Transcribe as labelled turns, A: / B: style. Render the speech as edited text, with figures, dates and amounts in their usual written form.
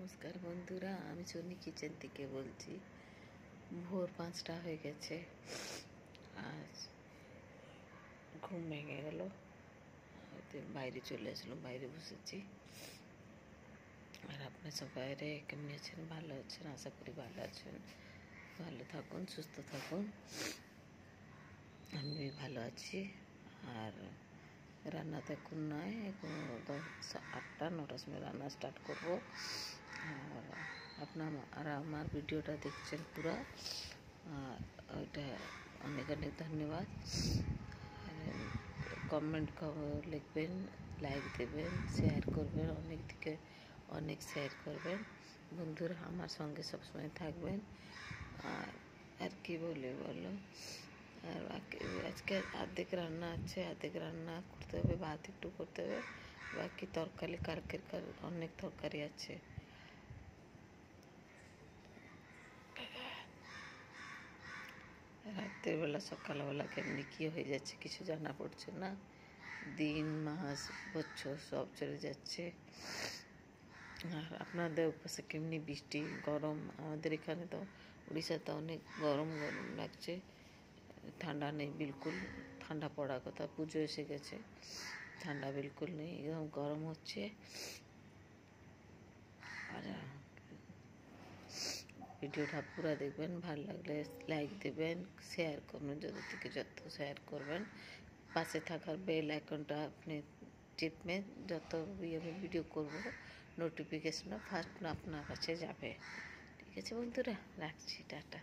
A: নমস্কার বন্ধুরা, আমি চন্নি কিচেন থেকে বলছি। ভোর 5টা হয়ে গেছে। আজ ঘুম ভেঙে গেল, বাইরে চলে আসলাম, বাইরে বসেছি। আর আপনার সব বাইরে কেমনি আছেন? ভালো আছেন? আশা করি ভালো আছেন। ভালো থাকুন, সুস্থ থাকুন। আমি ভালো আছি। আর রান্নাতে এখন নয়, এখন 8টা-9টার সময় রান্না স্টার্ট করবো। আর আমার ভিডিওটা দেখছেন পুরো, ওইটা অনেক অনেক ধন্যবাদ। কমেন্ট লিখবেন, লাইক দেবেন, শেয়ার করবেন, অনেক দিকে অনেক শেয়ার করবেন। বন্ধুরা আমার সঙ্গে সবসময় থাকবেন। আর কি বলো, আর আজকে অর্ধেক রান্না আছে, অর্ধেক রান্না করতে হবে, ভাত একটু করতে হবে, বাকি তরকারি কালকের অনেক তরকারি আছে। রাত্রিবেলা সকালবেলা কেমনি কী হয়ে যাচ্ছে কিছু জানা পড়ছে না। দিন, মাস, বছর সব চলে যাচ্ছে। আর আপনাদের পাশে কেমনি বৃষ্টি, গরম? আমাদের এখানে তো উড়িষ্যাতে অনেক গরম গরম লাগছে। ঠান্ডা নেই বিলকুল। ঠান্ডা পড়ার কথা, পুজো এসে গেছে, ঠান্ডা বিলকুল নেই, একদম গরম হচ্ছে। আর ভিডিওটা পুরো দেখবেন, ভালো লাগলে লাইক দেবেন, শেয়ার করবেন, যত শেয়ার করবেন। পাশে থাকার বেল আইকনটা আপনি টিপবেন, যত আমি ভিডিও করব নোটিফিকেশনটা ফার্স্ট আপনার কাছে যাবে। ঠিক আছে বন্ধুরা, রাখছি, টাটা।